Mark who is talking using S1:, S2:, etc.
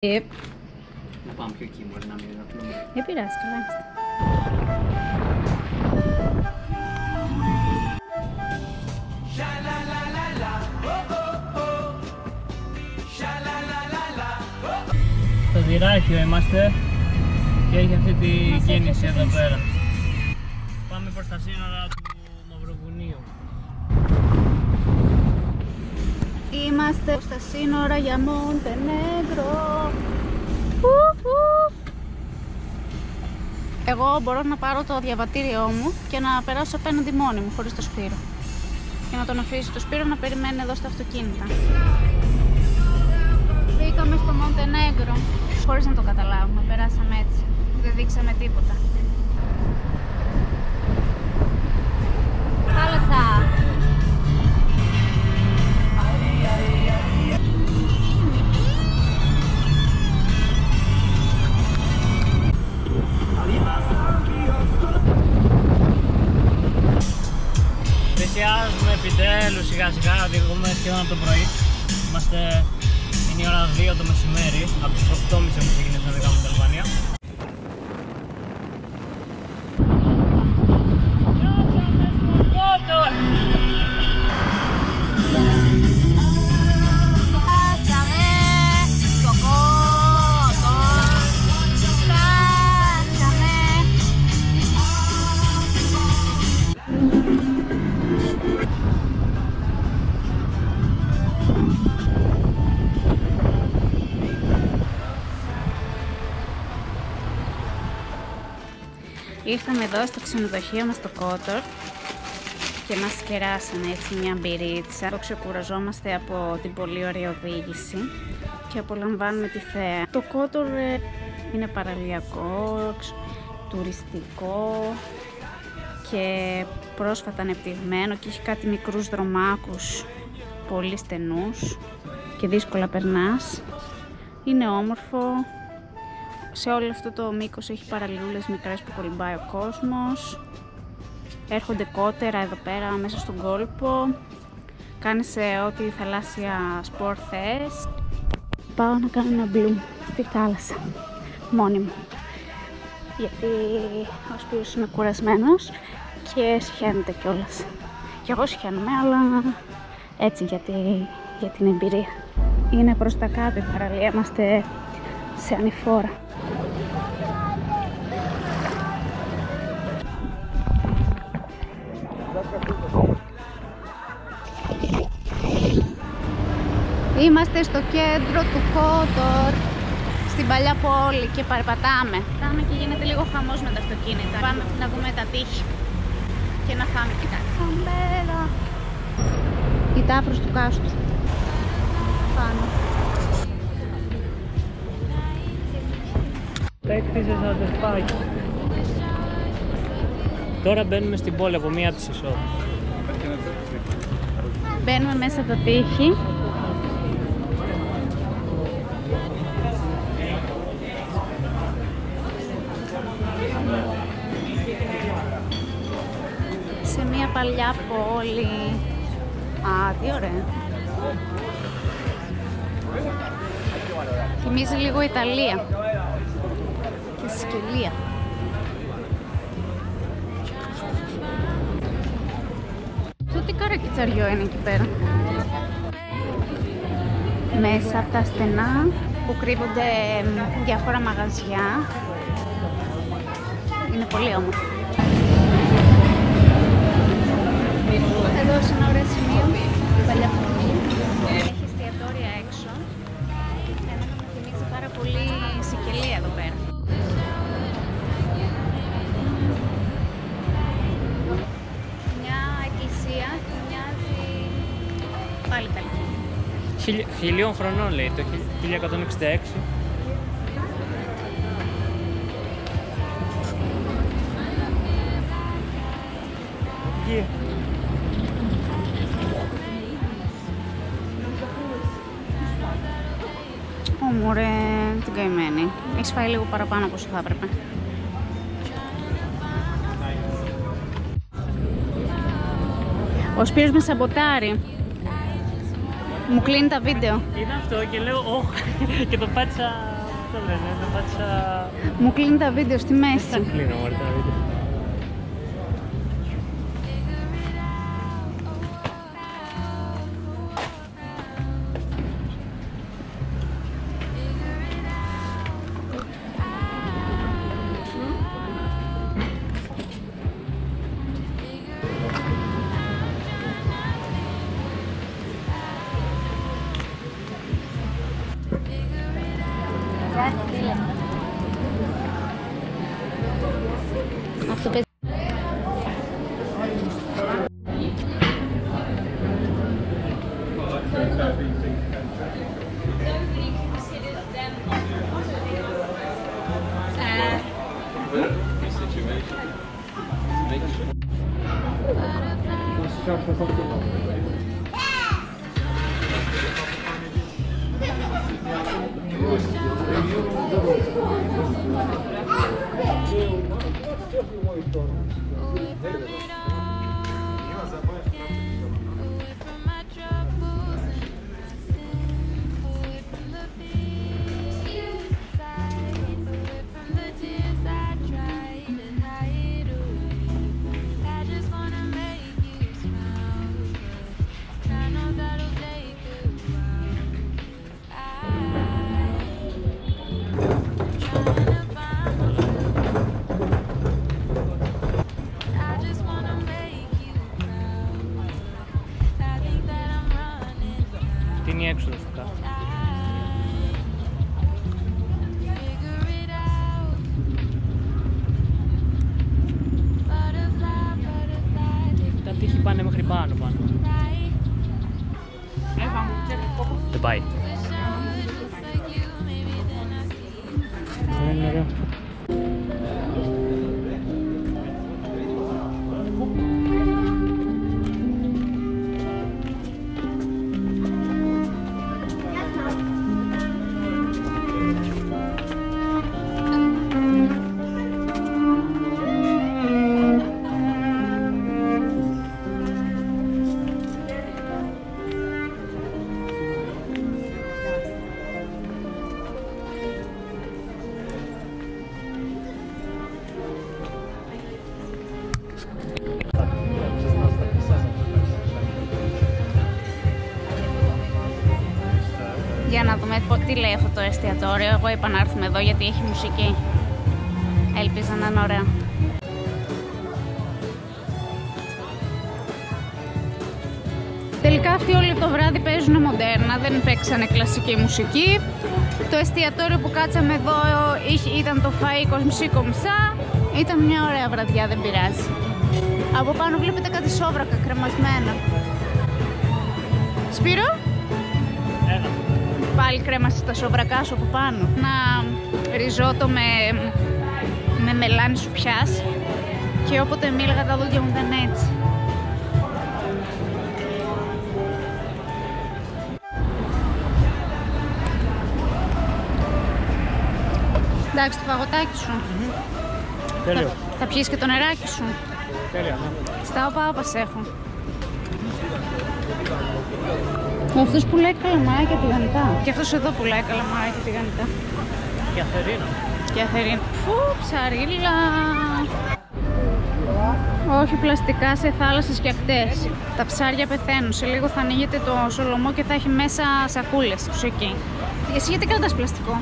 S1: Να πάμε πιο εκεί, μπορεί να μην είναι απλό.
S2: Δεν πειράζει, καλά είμαστε.
S1: Στο Δυράχιο είμαστε και έχει αυτή τη κίνηση εδώ πέρα. Πάμε προς τα σύνορα του Μαυροβουνίου.
S2: Είμαστε στα σύνορα για Μοντενέγκρο. Εγώ μπορώ να πάρω το διαβατήριό μου και να περάσω απέναντι μόνη μου, χωρίς το Σπύρο. Και να τον αφήσω το Σπύρο να περιμένει εδώ στα αυτοκίνητα. Μπήκαμε στο Μοντενέγκρο. Χωρίς να το καταλάβουμε, περάσαμε έτσι. Δεν δείξαμε τίποτα. Θάλασσα!
S1: Πλησιάζουμε επιτέλους σιγά σιγά, οδηγούμε σχεδόν από το πρωί. Είναι η ώρα 2 το μεσημέρι, από τις 8.30 έχουμε ξεκινήσει να οδηγάμε την Αλβανία.
S2: Ήρθαμε εδώ στο ξενοδοχείο μας στο Κότορ και μας κεράσανε έτσι μια μπυρίτσα. Το ξεκουραζόμαστε από την πολύ ωραία οδήγηση και απολαμβάνουμε τη θέα. Το Κότορ είναι παραλιακό, τουριστικό και πρόσφατα ανεπτυγμένο και έχει κάτι μικρούς δρομάκους πολύ στενούς και δύσκολα περνάς. Είναι όμορφο. Σε όλο αυτό το μήκος έχει παραλιούλες μικρές που κολυμπάει ο κόσμος. Έρχονται κότερα εδώ πέρα μέσα στον κόλπο. Κάνεις ό,τι θαλάσσια σπορ θες. Πάω να κάνω ένα μπλουμ στη θάλασσα, μόνη μου. Γιατί ο Σπύρος είναι κουρασμένος και σχαίνεται κιόλας. Και εγώ σχαίνομαι, αλλά έτσι για την εμπειρία. Είναι προς τα κάτω η παραλία, είμαστε σε ανηφόρα. Είμαστε στο κέντρο του Κότορ, στην παλιά πόλη και περπατάμε. Πάμε και γίνεται λίγο χαμός με τα αυτοκίνητα. Πάμε να δούμε τα τείχη και να φάμε και τα καμπέρα. Η τάφρος του κάστρου. Πάνω.
S1: Έκτιζες αδερφάκι. Τώρα μπαίνουμε στην πόλη από μία από τις εισόδους.
S2: Μπαίνουμε μέσα το τείχη. Σε μία παλιά πόλη. Α, τι ωραία. Θυμίζει λίγο Ιταλία και Σικελία. Αυτό τι καρακιτσαριό είναι εκεί πέρα. Μέσα από τα στενά που κρύβονται διάφορα μαγαζιά. Είναι πολύ όμορφο. Εδώ σε ένα ωραίο σημείο, στην παλιά πόλη. Έχει εστιατόρια έξω. Εμένα μου θυμίζει πάρα πολύ Σικελία εδώ πέρα. Μια εκκλησία που μοιάζει πάλι Ιταλική.
S1: 1000 χρονών λέει, το 1166.
S2: Μωρέ, την καημένη. Έχεις φάει λίγο παραπάνω από όσο θα έπρεπε. Ο Σπύρος με σαμποτάρει. Μου κλείνει τα βίντεο.
S1: Είδα αυτό και λέω, και το πάτησα το λένε, δεν πάτησα...
S2: Μου κλείνει τα βίντεο στη μέση.
S1: Δεν θα κλείνω μόλι τα βίντεο.
S2: Αυτό παίζει. Τι είναι η έξοδος του κάτω. Τα τείχη πάνε μέχρι πάνω. Δεν πάει. Είναι ωραίο. Για να δούμε τι λέει αυτό το εστιατόριο. Εγώ είπα να έρθουμε εδώ γιατί έχει μουσική. Ελπίζω να είναι ωραία. Τελικά αυτοί όλο το βράδυ παίζουν μοντέρνα, δεν παίξανε κλασική μουσική. Το εστιατόριο που κάτσαμε εδώ ήταν το φαΐ κομψή-κομψά. Ήταν μια ωραία βραδιά, δεν πειράζει. Από πάνω βλέπετε κάτι σόβρακα κρεμασμένα. Σπύρο? Πάλι κρέμασες τα σοβρακά σου από πάνω. Ένα ριζότο με μελάνι σουπιάς και όποτε μίλαγα τα δόντια μου ήταν έτσι. Εντάξει, το φαγωτάκι σου.
S1: Τέλειο.
S2: Θα πιείς και το νεράκι σου.
S1: Τέλεια, ναι.
S2: Στα όπα έχω. Αυτός πουλάει καλαμάρια και τηγανιτά. Και αυτός εδώ πουλάει καλαμάρια και τηγανιτά.
S1: Και αθερίνα.
S2: Και αθερίνα. Φου, ψαρίλα. Όχι πλαστικά σε θάλασσες και ακτές. Τα ψάρια πεθαίνουν. Σε λίγο θα ανοίγεται το σολομό και θα έχει μέσα σακούλες. Σου εκεί. Εσύ γιατί κρατάς πλαστικό?